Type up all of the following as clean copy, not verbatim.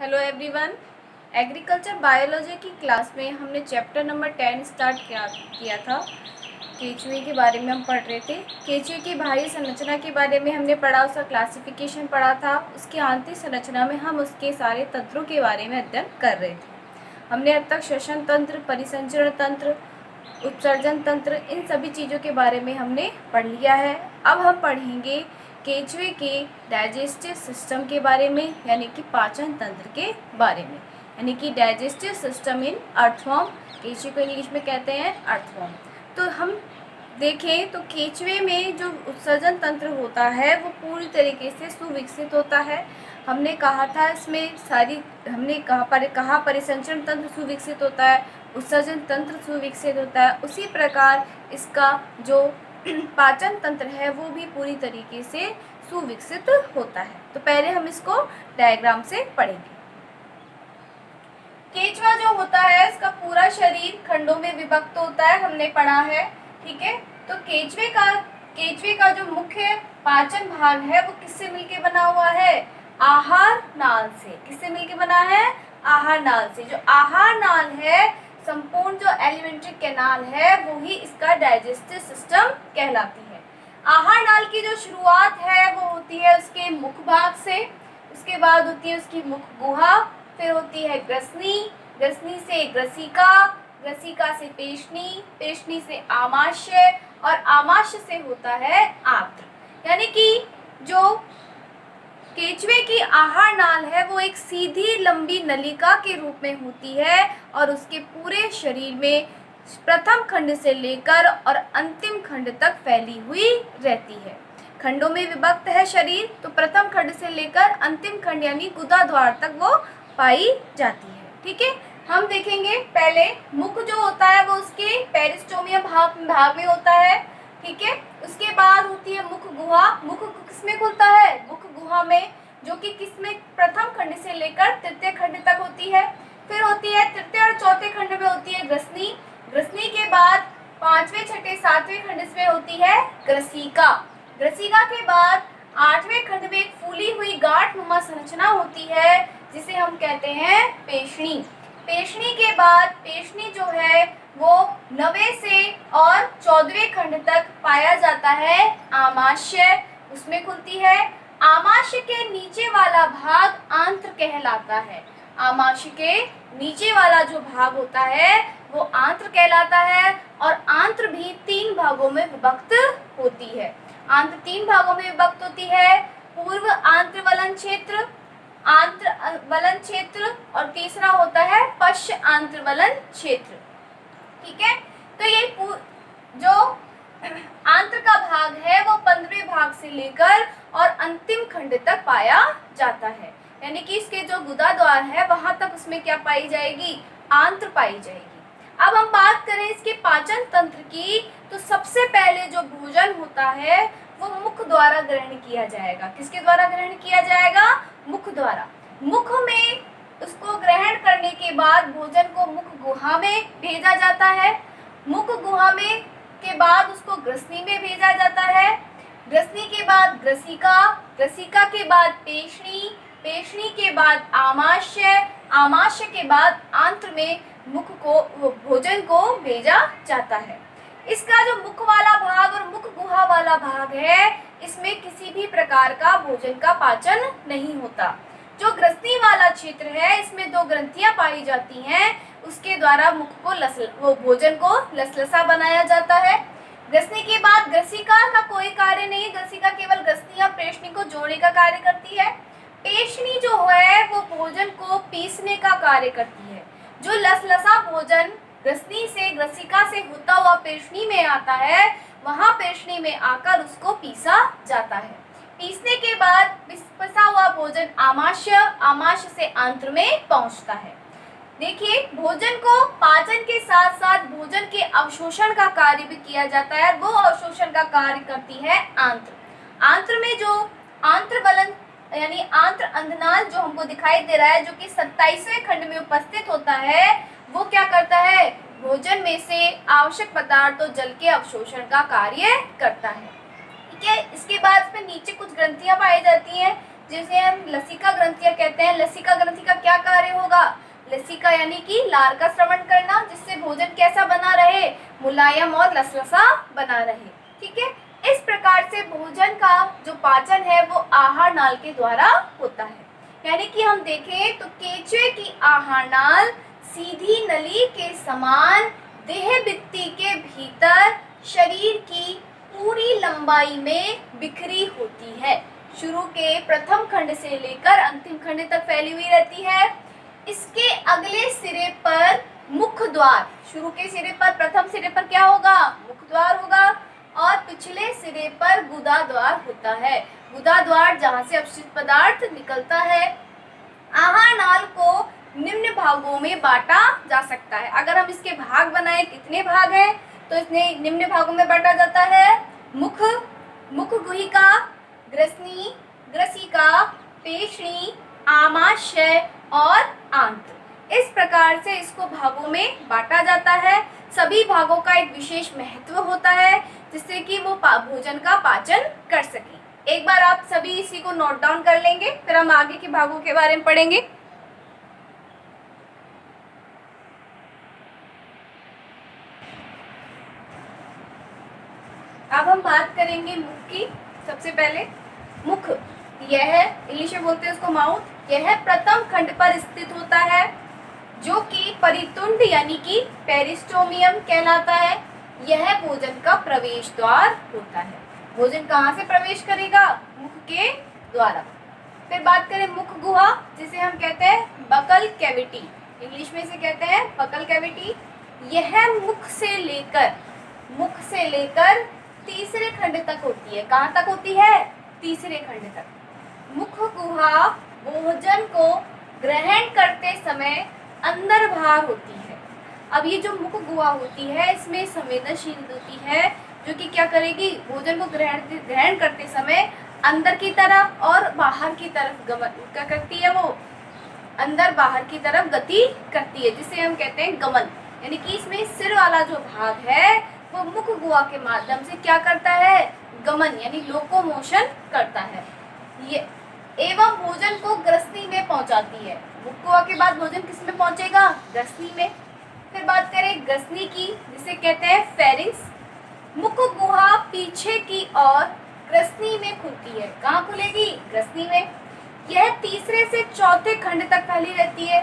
Hello everyone. Agriculture biology की class में हमने चैप्टर नंबर 10 स्टार्ट किया था। केंचुए के बारे में हम पढ़ रहे थे। केंचुए की बाह्य संरचना के बारे में हमने पढ़ा, उसका क्लासिफिकेशन पढ़ा था। उसकी आंतरिक संरचना में हम उसके सारे तंत्रों के बारे में अध्ययन कर रहे थे। हमने अब तक श्वसन तंत्र, परिसंचरण तंत्र, उत्सर्जन तंत्र, इन सभी चीज़ों के बारे में हमने पढ़ लिया है। अब हम पढ़ेंगे केंचुए के डाइजेस्टिव सिस्टम के बारे में, यानी कि पाचन तंत्र के बारे में, यानी कि डाइजेस्टिव सिस्टम इन अर्थवर्म। केंचुए को इंग्लिश में कहते हैं अर्थवर्म। तो हम देखें तो केंचुए में जो उत्सर्जन तंत्र होता है वो पूरी तरीके से सुविकसित होता है। हमने कहा था इसमें हमने कहा परिसंचरण तंत्र सुविकसित होता है, उत्सर्जन तंत्र सुविकसित होता है। उसी प्रकार इसका जो पाचन तंत्र है वो भी पूरी तरीके से सुविकसित होता है। तो पहले हम इसको डायग्राम से पढ़ेंगे। केंचुआ जो होता है इसका पूरा शरीर खंडों में विभक्त होता है, हमने पढ़ा है। ठीक है, तो केंचुए का जो मुख्य पाचन भाग है वो किससे मिलके बना हुआ है? आहार नाल से। किससे मिलके बना है? आहार नाल से। जो आहार नाल है, संपूर्ण जो एलिमेंट्री कैनाल है, वो ही इसका डाइजेस्टिव सिस्टम कहलाती है। आहार नाल की जो शुरुआत है वो होती है उसके मुख भाग से, उसके बाद होती है उसकी मुख गुहा, फिर होती है ग्रसनी, ग्रसनी से ग्रसिका, ग्रसिका से पेशनी, पेशनी से आमाशय, और आमाशय से होता है आंत्र। यानी कि जो केंचुए की आहार नाल है वो एक सीधी लंबी नलिका के रूप में होती है और उसके पूरे शरीर में प्रथम खंड से लेकर और अंतिम खंड तक फैली हुई रहती है। खंडों में विभक्त है शरीर, तो प्रथम खंड से लेकर अंतिम खंड यानी गुदा द्वार तक वो पाई जाती है। ठीक है, हम देखेंगे पहले मुख जो होता है वो उसके पेरिस्टोमियम भाग में होता है। ठीक है, उसके बाद होती है मुख गुहा। मुख किसमें खुलता है? मुख गुहा में, जो कि किसमें? प्रथम खंड से लेकर तृतीय खंड तक होती है। फिर होती है तृतीय और चौथे खंड में होती है ग्रसनी। ग्रसनी के बाद पांचवें, छठे, सातवें खंड में होती है ग्रसिका। ग्रसिका के बाद आठवें खंड में एक फूली हुई गांठ नुमा संरचना होती है जिसे हम कहते हैं पेशनी। पेशनी के बाद पेशनी जो है वो 9वें से और 14वें खंड तक पाया जाता है आमाशय, उसमें खुलती है। आमाशय के नीचे वाला भाग आंत्र कहलाता है। आमाशय के नीचे वाला जो भाग होता है वो आंत्र कहलाता है, और आंत्र भी 3 भागों में विभक्त होती है। आंत्र 3 भागों में विभक्त होती है। पूर्व आंत्र वलन क्षेत्र, आंत्र वलन क्षेत्र, और तीसरा होता है पश्च आंत्र वलन क्षेत्र। ठीक है, तो ये जो आंत्र का भाग है वो 15वें भाग से लेकर और अंतिम खंड तक पाया जाता है। यानी कि इसके जो गुदा द्वार है वहां तक उसमें क्या पाई जाएगी? आंत्र पाई जाएगी। अब हम बात करें इसके पाचन तंत्र की, तो सबसे पहले जो भोजन होता है वो मुख द्वारा ग्रहण किया जाएगा। किसके द्वारा ग्रहण किया जाएगा? मुख द्वारा। मुख में उसको ग्रहण करने के बाद भोजन को मुख गुहा में भेजा जाता है। मुख गुहा में के बाद उसको ग्रसनी में भेजा जाता है। ग्रसनी के बाद ग्रसिका, ग्रसिका के बाद पेशनी, पेशनी के बाद आमाशय, आमाशय के बाद आंत्र में भोजन को भेजा जाता है। इसका जो मुख वाला भाग और मुख गुहा वाला भाग है, इसमें किसी भी प्रकार का भोजन का पाचन नहीं होता। जो ग्रसनी वाला क्षेत्र है इसमें 2 ग्रंथियां पाई जाती हैं, उसके द्वारा मुख को भोजन को लसलसा बनाया जाता है। ग्रसनी के बाद ग्रसिका का कोई कार्य नहीं, ग्रसिका केवल ग्रसनी और पेशनी को जोड़ने का कार्य करती है। पेशनी जो है वो भोजन को पीसने का कार्य करती है। जो लसलसा भोजन ग्रसनी से, ग्रसिका से होता हुआ पेशनी में आता है, वहां पेशनी में आकर उसको पीसा जाता है। पीसने के बाद पिसा हुआ भोजन आमाशय, आमाशय से आंत्र में पहुंचता है। देखिए, भोजन को पाचन के साथ साथ भोजन के अवशोषण का कार्य भी किया जाता है। वो अवशोषण का कार्य करती है आंत्र। आंत्र में जो आंत्र वलन यानी आंत्र अंधनाल जो हमको दिखाई दे रहा है, जो कि 27वें खंड में उपस्थित होता है, वो क्या करता है? भोजन में से आवश्यक पदार्थ और जल के अवशोषण का कार्य करता है। ठीक है, इसके बाद इसमें नीचे कुछ ग्रंथियां पाई जाती हैं जिसे हम लसिका ग्रंथियां कहते हैं। लसिका ग्रंथि का क्या कार्य होगा? लसिका यानी कि लार का श्रवण करना, जिससे भोजन कैसा बना रहे? मुलायम और लसलसा बना रहे। ठीक है, इस प्रकार से भोजन का जो पाचन है वो आहार नाल के द्वारा होता है। यानी कि हम देखें तो केंचुए की आहार नाल सीधी नली के समान देह भित्ति के भीतर शरीर की पूरी लंबाई में बिखरी होती है। शुरू के प्रथम खंड से लेकर अंतिम खंड तक फैली हुई रहती है। इसके अगले सिरे पर मुख द्वार, शुरू के सिरे पर, प्रथम सिरे पर क्या होगा? मुख द्वार होगा, और पिछले सिरे पर गुदा द्वार होता है। गुदा द्वार जहाँ से अपशिष्ट पदार्थ निकलता है। आहार नाल को निम्न भागों में बांटा जा सकता है। अगर हम इसके भाग बनाए, कितने भाग हैं, तो इसने निम्न भागों में बांटा जाता है। मुख, मुख गुहिका, ग्रसनी, ग्रसिका, पेशणी, आमाशय और आंत्र। इस प्रकार से इसको भागों में बांटा जाता है। सभी भागों का एक विशेष महत्व होता है, जिससे कि वो भोजन का पाचन कर सके। एक बार आप सभी इसी को नोट डाउन कर लेंगे, फिर हम आगे के भागों के बारे में पढ़ेंगे। अब हम बात करेंगे मुख की। सबसे पहले मुख, यह इंग्लिश में बोलते हैं उसको माउथ। यह प्रथम खंड पर स्थित होता है, जो कि परितुंड यानी कि पेरिस्टोमियम कहलाता है। यह भोजन का प्रवेश द्वार होता है। भोजन कहाँ से प्रवेश करेगा? मुख के द्वारा। फिर बात करें मुख गुहा, जिसे हम कहते हैं बकल कैविटी, इंग्लिश में इसे कहते हैं बकल कैविटी। यह मुख से लेकर तीसरे खंड तक होती है। कहाँ तक होती है? तीसरे खंड तक। मुख गुहा भोजन को ग्रहण करते समय अंदर बाहर होती है। अब ये जो मुख गुहा होती है, इसमें संवेदनशील होती है, जो कि क्या करेगी? भोजन को ग्रहण करते समय अंदर की तरफ और बाहर की तरफ क्या करती है? वो अंदर बाहर की तरफ गति करती है, जिसे हम कहते हैं गमन। यानी कि इसमें सिर वाला जो भाग है वो मुख गुहा के माध्यम से क्या करता है? गमन यानी लोकोमोशन करता है। ये एवं भोजन को ग्रसनी में पहुंचाती है। मुख गुहा के बाद भोजन किस में पहुंचेगा? ग्रसनी में। फिर बात करें ग्रसनी की, जिसे कहते हैं फेरिंक्स। मुख गुहा पीछे की ओर ग्रसनी में खुलती है। कहाँ खुलेगी? ग्रसनी में। यह तीसरे से चौथे खंड तक फैली रहती है।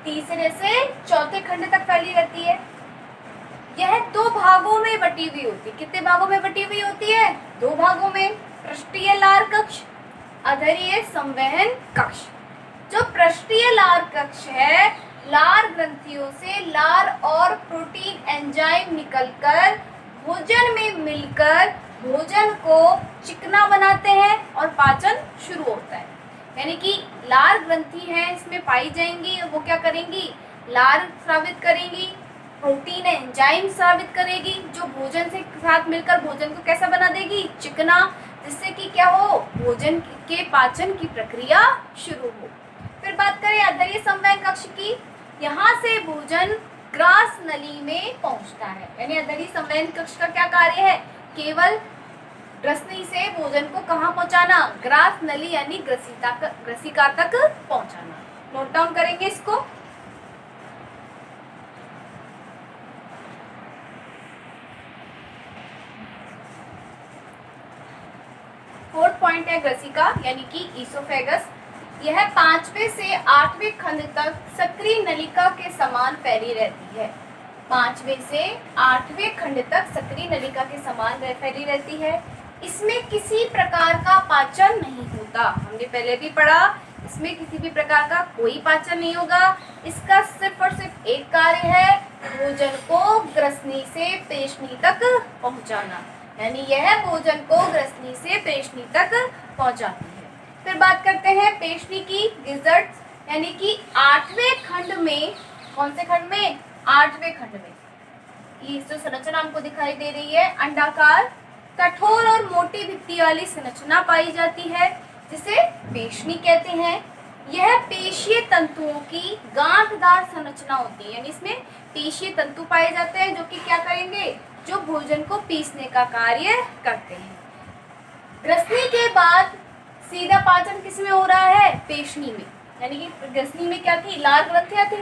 तीसरे से चौथे खंड तक फैली रहती है। यह दो भागों में बटी हुई होती है। कितने भागों में बटी हुई होती है? दो भागों में। पृष्ठीय लार कक्ष, अधरीय संवहन कक्ष। जो पृष्ठीय लार कक्ष है, लार ग्रंथियों से लार और प्रोटीन एंजाइम निकलकर भोजन में मिलकर भोजन को चिकना बनाते हैं और पाचन शुरू होता है। यानी कि लार ग्रंथि है, इसमें पाई जाएंगी। वो क्या करेंगी? लार स्रावित करेंगी, प्रोटीन एंजाइम स्रावित करेगी, जो भोजन से साथ मिलकर भोजन को कैसा बना देगी? चिकना, जिससे कि क्या हो? भोजन के पाचन की प्रक्रिया शुरू हो। फिर बात करें अधरीय संवहन कक्ष की। यहाँ से भोजन ग्रास नली में पहुँचता है। यानी अधरीय संवहन कक्ष का क्या कार्य है? केवल ग्रसनी से भोजन को कहाँ पहुँचाना? ग्रास नली यानी ग्रसिका तक पहुँचाना। नोट डाउन करेंगे इसको। फोर्थ पॉइंट है ग्रसिका यानी कि ईसोफेगस। यह 5वें से 8वें खंड तक सक्रिय नलिका के समान फैली रहती है। 5वें से 8वें खंड तक सक्रिय नलिका के समान फैली रहती है। इसमें किसी प्रकार का पाचन नहीं होता। हमने पहले भी पढ़ा, इसमें किसी भी प्रकार का कोई पाचन नहीं होगा। इसका सिर्फ और सिर्फ एक कार्य है, भोजन को ग्रसनी से पेशनी तक पहुंचाना। यानी यह भोजन को ग्रसनी से पेशनी तक पहुंचाती है। फिर बात करते हैं पेशनी की, गिजर्ट्स, यानी कि 8वें खंड में। कौन से खंड में? 8वें खंड में। ये जो संरचना हमको दिखाई दे रही है, अंडाकार कठोर और मोटी भित्ति वाली संरचना पाई जाती है, जिसे पेशनी कहते हैं। यह पेशीय तंतुओं की गांठदार संरचना होती है। यानी इसमें पेशीय तंतु पाए जाते हैं, जो कि क्या करेंगे? जो भोजन को पीसने का कार्य करते हैं। ग्रसनी के बाद सीधा पाचन किस में हो रहा है? पेशनी में, यानी कि ग्रसनी में क्या थी? लार ग्रंथियां थी।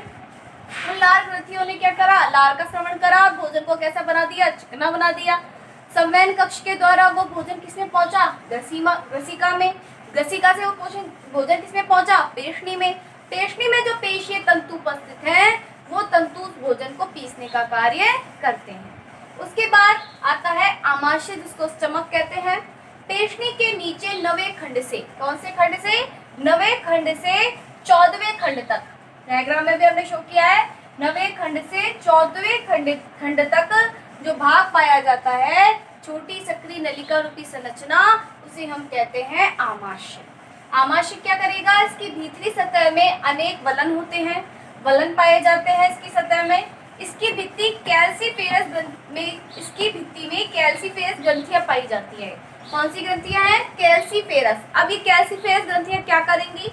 उन लार ग्रंथियों ने क्या करा? लार का श्रवण करा, भोजन को कैसा बना दिया? चिकना बना दिया। संवहन कक्ष के द्वारा वो भोजन किसमें पहुंचा? ग्रसिका में। ग्रसिका से वो भोजन किसमें पहुंचा? पेशनी में। पेशनी में जो पेशीय तंतु उपस्थित हैं वो तंतु उस भोजन को पीसने का कार्य करते हैं। उसके बाद आता है आमाशय, जिसको स्टमक कहते हैं। पेशनी के नीचे 9वें खंड से, कौन से खंड से? 9वें खंड से 14वें खंड तक, डायग्राम में भी हमने शो किया है, 9वें खंड से 14वें खंड तक जो भाग पाया जाता है, छोटी सक्रिय नलिका रूपी संरचना, उसे हम कहते हैं आमाशय। आमाशय क्या करेगा? इसकी भीतरी सतह में अनेक वलन होते हैं, वलन पाए जाते हैं इसकी सतह में। इसकी भित्ति में कैल्सीफेरस ग्रंथियां पाई जाती है। कौन सी ग्रंथियां हैं? कैल्सीफेरस। अब ये कैल्सीफेरस ग्रंथियां क्या करेंगी?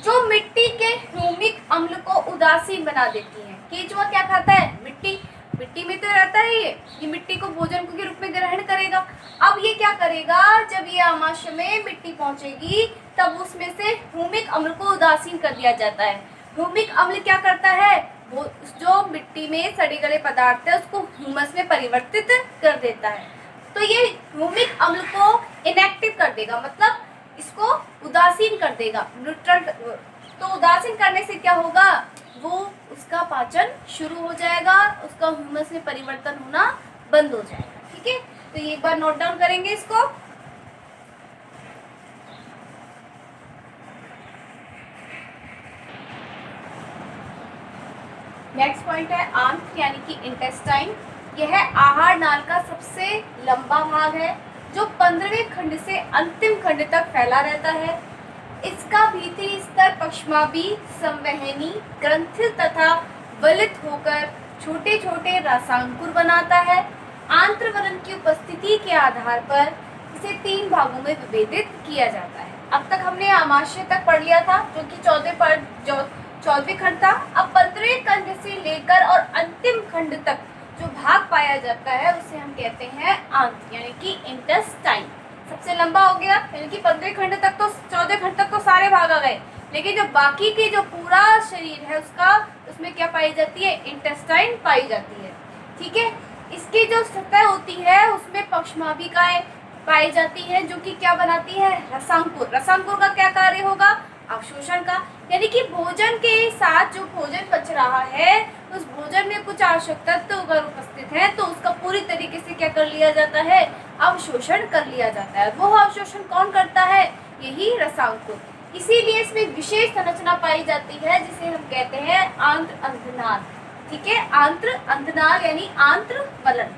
जो मिट्टी के ह्यूमिक अम्ल को उदासीन बना देती है। केंचुआ क्या खाता है? मिट्टी। मिट्टी में तो रहता है ये मिट्टी को भोजन के रूप में ग्रहण करेगा। अब ये क्या करेगा? जब ये आमाशय में मिट्टी पहुंचेगी तब उसमें से ह्यूमिक अम्ल को उदासीन कर दिया जाता है। ह्यूमिक अम्ल क्या करता है? वो जो मिट्टी में सड़े गले पदार्थ है उसको ह्यूमस में परिवर्तित कर देता है। तो ये ह्यूमिक अम्ल को इनएक्टिव कर देगा, मतलब इसको उदासीन कर देगा, न्यूट्रल। तो उदासीन करने से क्या होगा? वो उसका पाचन शुरू हो जाएगा, उसका ह्यूमस में परिवर्तन होना बंद हो जाएगा। ठीक है, तो ये एक बार नोट डाउन करेंगे इसको। नेक्स्ट पॉइंट है आंत्र यानी कि इंटेस्टाइन। यह आहार नाल का सबसे लंबा भाग है जो 15वें खंड से अंतिम खंड तक फैला रहता है। इसका भीतरी स्तर पश्चमाभी, संवहनी, ग्रंथिल तथा वलित होकर छोटे छोटे रसांकुर बनाता है। आंत्रवलन की उपस्थिति के आधार पर इसे 3 भागों में विभेदित किया जाता है। अब तक हमने आमाशय तक पढ़ लिया था, जो कि 14वें खंड था। अब 15वें खंड से लेकर और अंतिम खंड तक जो भाग पाया जाता है उसे हम कहते हैं आंत्र यानी कि इंटेस्टाइन। सबसे लंबा हो गया, यानी कि 15वें खंड तक तो 14वें खंड तक तो सारे भाग आ गए, लेकिन जो बाकी की जो पूरा शरीर है उसमें क्या पाई जाती है? इंटेस्टाइन पाई जाती है। ठीक है, इसकी जो सतह होती है उसमें पश्चमाभिकाएं पाई जाती है, जो कि क्या बनाती है? रसांकुर। रसांकुर का क्या कार्य होगा? अवशोषण का, यानी कि भोजन के साथ जो भोजन बच रहा है उस भोजन में कुछ आवश्यक तत्व अगर उपस्थित है तो उसका पूरी तरीके से क्या कर लिया जाता है? अवशोषण कर लिया जाता है। वो अवशोषण कौन करता है? यही रसांकुर। इसीलिए इसमें विशेष संरचना पाई जाती है जिसे हम कहते हैं आंत्र अंधनाल। ठीक है, आंत्र अंधनाल यानी आंत्रवलन।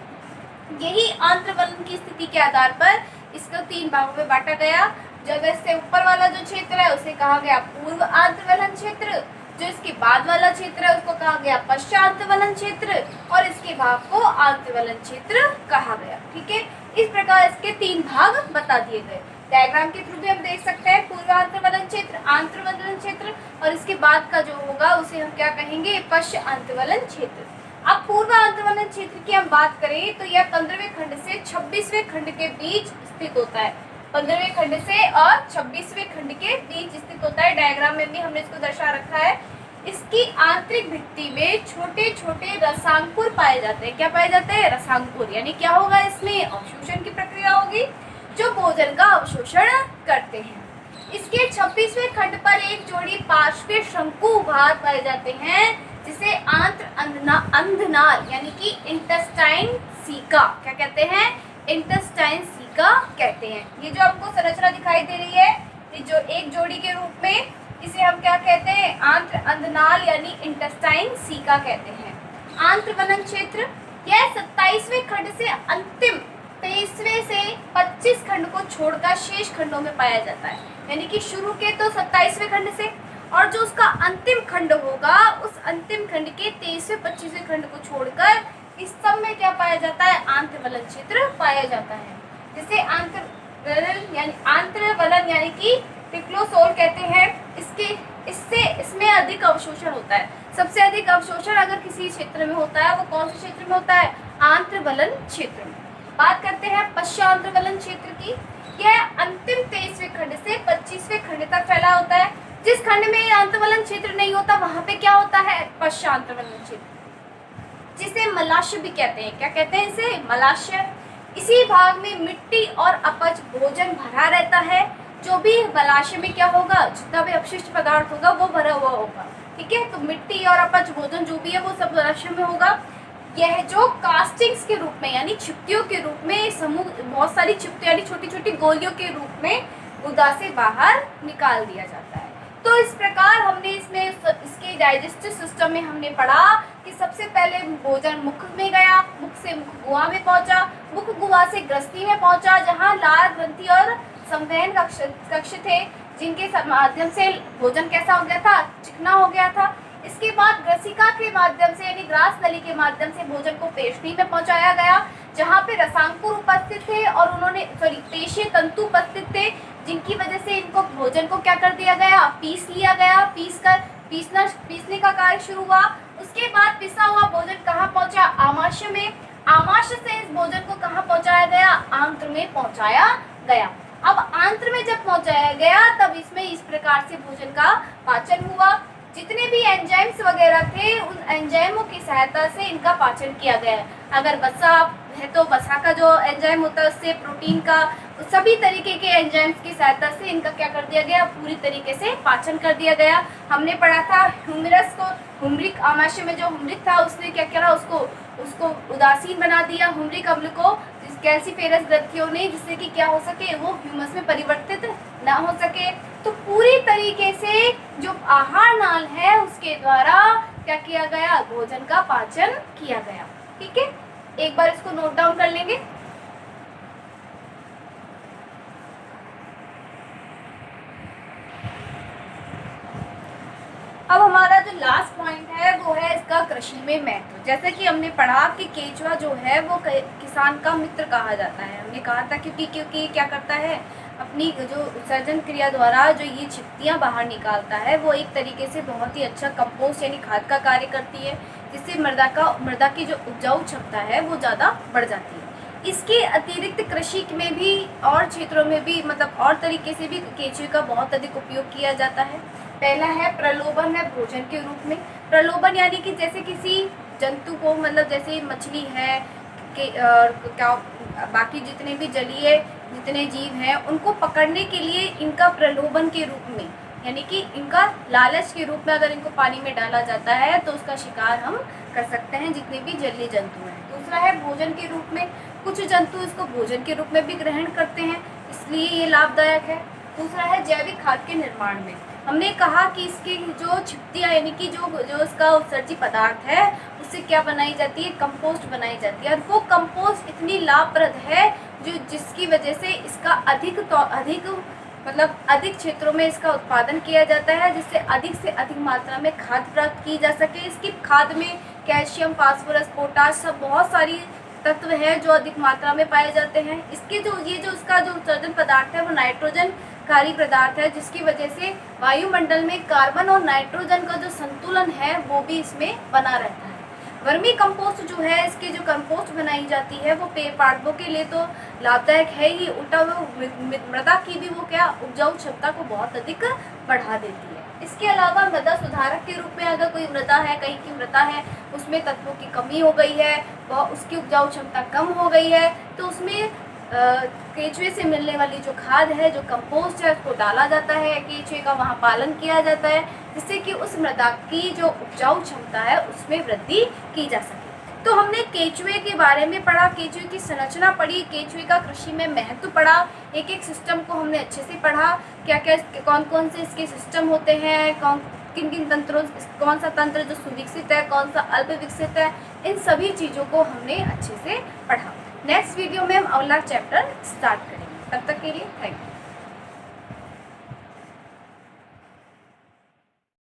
यही आंत्रवलन की स्थिति के आधार पर इसको 3 भागों में बांटा गया। जब इससे ऊपर वाला जो क्षेत्र है उसे कहा गया पूर्व आंत्रवलन क्षेत्र, जो इसके बाद वाला क्षेत्र है उसको कहा गया पश्चांतवलन क्षेत्र, और इसके भाग को आंत्रवलन क्षेत्र कहा गया। ठीक है, इस प्रकार इसके 3 भाग बता दिए गए। डायग्राम के थ्रू भी हम देख सकते हैं पूर्व आंत्रवलन क्षेत्र, आंत्रवलन क्षेत्र, और इसके बाद का जो होगा उसे हम क्या कहेंगे? पश्चांतवलन क्षेत्र। अब पूर्व आंत्रवलन क्षेत्र की हम बात करें तो यह 15वें खंड से 26वें खंड के बीच स्थित होता है। 15वें खंड से और 26वें खंड के बीच स्थित होता है। डायग्राम में भी हमने इसको दर्शा रखा है। इसकी आंतरिक भित्ति में छोटे छोटे रसांकुर पाए जाते हैं। क्या पाए जाते हैं? रसांकुर। यानी क्या होगा? इसमें अवशोषण की प्रक्रिया होगी जो भोजन का अवशोषण करते हैं। इसके 26वें खंड पर एक जोड़ी पार्श्वीय शंकु भाग पाए जाते हैं जिसे आंत्र अंधनाल यानी कि इंटेस्टाइन सीका क्या कहते हैं? इंटेस्टाइन सीका कहते हैं। ये जो आपको संरचना दिखाई दे रही है, ये जो एक जोड़ी के रूप में, इसे हम क्या कहते हैं? आंत्र अंधनाल यानी इंटेस्टाइन सीका कहते हैं। आंत्रवलन क्षेत्र यह 27वें खंड से अंतिम 23वें से 25 खंड को छोड़कर शेष खंडों में पाया जाता है। यानी कि शुरू के तो 27वें खंड से, और जो उसका अंतिम खंड होगा उस अंतिम खंड के 23वें 25वें खंड को छोड़कर इस सब में क्या पाया जाता है? आंत्रवलन क्षेत्र पाया जाता है, जिसे आंत्रवलन यानी कि टिक्लोसोल कहते हैं। इसमें अधिक अवशोषण होता है। सबसे अधिक अवशोषण अगर किसी क्षेत्र में होता है वो कौन से क्षेत्र में होता है? आंत्रवलन क्षेत्र में। बात करते हैं पश्चांतवलन क्षेत्र की। यह अंतिम 23वें खंड से 25वें खंड तक फैला होता है। जिस खंड में अंतवलन क्षेत्र नहीं होता वहां पे क्या होता है, पश्चांतवलन क्षेत्र, जिसे मलाशय भी कहते हैं। क्या कहते हैं इसे, मलाशय। इसी भाग में मिट्टी और अपच भोजन भरा रहता है। जो भी मलाशय में क्या होगा, जितना भी अपशिष्ट पदार्थ होगा वो भरा हुआ होगा, ठीक है। तो मिट्टी और अपच भोजन जो भी है वो सब मलाशय में होगा। यह जो कास्टिंग्स के रूप में यानी चिपटियों के रूप में समूह, बहुत सारी चिपटियां यानी छोटी छोटी गोलियों के रूप में गुदा से बाहर निकाल दिया जाता है। तो इस प्रकार हमने इसमें इसके डाइजेस्टिव सिस्टम में हमने पढ़ा कि सबसे पहले भोजन मुख में गया, मुख से मुख गुहा में पहुंचा, मुख गुहा से ग्रस्ती में पहुंचा जहां लाल ग्रंथि और संवहन कक्ष थे, जिनके माध्यम से भोजन कैसा हो गया था, चिकना हो गया था। इसके बाद ग्रसिका के माध्यम से यानी ग्रास नली के माध्यम से भोजन को पेशनी में पहुंचाया गया, जहां पे रसांकुर उपस्थित थे और उन्होंने पेशीय तंतु उपस्थित थे, जिनकी वजह से इनको भोजन को क्या कर दिया गया, पीस लिया गया। पीसने का कार्य शुरू हुआ। उसके बाद पिसा हुआ भोजन कहाँ पहुंचा, आमाशय में। आमाशय से इस भोजन को कहाँ पहुंचाया गया, आंत्र में पहुंचाया गया। अब आंत्र में जब पहुंचाया गया तब इसमें इस प्रकार से भोजन का पाचन हुआ। जितने भी एंजाइम्स वगैरह थे उन एंजाइमों की सहायता से इनका पाचन किया गया है। अगर वसा है तो वसा का जो एंजाइम होता है उससे, प्रोटीन का, सभी तरीके के एंजाइम्स की सहायता से इनका क्या कर दिया गया, पूरी तरीके से पाचन कर दिया गया। हमने पढ़ा था ह्यूमरस को, हुमरिक आमाशय में जो हुमरिक था उसने क्या करा, उसको उदासीन बना दिया, हुमरिक अम्ल को कैल्सिफेरस ग्रंथियों ने, जिससे कि क्या हो सके, वो ह्यूमस में परिवर्तित ना हो सके। तो पूरी तरीके से जो आहार नाल है उसके द्वारा क्या किया गया, भोजन का पाचन किया गया। ठीक है, एक बार इसको नोट डाउन कर लेंगे। अब हमारा जो लास्ट पॉइंट है वो है इसका कृषि में महत्व। जैसे कि हमने पढ़ा कि केंचुआ जो है वो किसान का मित्र कहा जाता है। हमने कहा था क्योंकि क्या करता है, अपनी जो उत्सर्जन क्रिया द्वारा जो ये चिपटियाँ बाहर निकालता है वो एक तरीके से बहुत ही अच्छा कंपोस्ट यानी खाद का कार्य करती है, जिससे मृदा की जो उपजाऊ क्षमता है वो ज़्यादा बढ़ जाती है। इसके अतिरिक्त कृषि में भी और क्षेत्रों में भी मतलब और तरीके से भी केंचुए का बहुत अधिक उपयोग किया जाता है। पहला है प्रलोभन है भोजन के रूप में। प्रलोभन यानी कि जैसे किसी जंतु को, मतलब जैसे मछली है क्या बाकी जितने भी जलीय जितने जीव हैं उनको पकड़ने के लिए इनका प्रलोभन के रूप में यानी कि इनका लालच के रूप में अगर इनको पानी में डाला जाता है तो उसका शिकार हम कर सकते हैं, जितने भी जलीय जंतु हैं। दूसरा है भोजन के रूप में। कुछ जंतु इसको भोजन के रूप में भी ग्रहण करते हैं, इसलिए ये लाभदायक है। दूसरा है जैविक खाद के निर्माण में। हमने कहा कि इसकी जो चिपटियाँ यानी कि जो इसका उत्सर्जी पदार्थ है उससे क्या बनाई जाती है, कंपोस्ट बनाई जाती है। और वो कंपोस्ट इतनी लाभप्रद है जिसकी वजह से इसका अधिक क्षेत्रों में इसका उत्पादन किया जाता है, जिससे अधिक से अधिक मात्रा में खाद प्राप्त की जा सके। इसकी खाद में कैल्शियम, फास्फोरस, पोटाश सब बहुत सारी तत्व हैं जो अधिक मात्रा में पाए जाते हैं। इसके जो इसका जो उत्सर्जन पदार्थ है वो नाइट्रोजन कारी पदार्थ है, जिसकी वजह से वायुमंडल में कार्बन और नाइट्रोजन का जो संतुलन है वो भी इसमें बना रहता है। वर्मी कंपोस्ट जो है, इसकी जो कंपोस्ट बनाई जाती है वो पेड़ पौधों के लिए तो लाभदायक है ही, उल्टा वो मृदा की भी वो क्या उपजाऊ क्षमता को बहुत अधिक बढ़ा देती है। इसके अलावा मृदा सुधारक के रूप में अगर कोई मृदा है, कहीं की मृदा है उसमें तत्वों की कमी हो गई है, वह उसकी उपजाऊ क्षमता कम हो गई है, तो उसमें केंचुए से मिलने वाली जो खाद है, जो कंपोस्ट है, उसको डाला जाता है। केंचुए का वहाँ पालन किया जाता है, जिससे कि उस मृदा की जो उपजाऊ क्षमता है उसमें वृद्धि की जा सके। तो हमने केंचुए के बारे में पढ़ा, केंचुए की संरचना पढ़ी, केंचुए का कृषि में महत्व पढ़ा, एक एक सिस्टम को हमने अच्छे से पढ़ा, क्या क्या कौन कौन से इसके सिस्टम होते हैं, किन किन तंत्रों, कौन सा तंत्र जो सुविकसित है, कौन सा अल्प विकसित है, इन सभी चीज़ों को हमने अच्छे से पढ़ा। नेक्स्ट वीडियो में हम अगला चैप्टर स्टार्ट करेंगे। तब तक के लिए थैंक यू।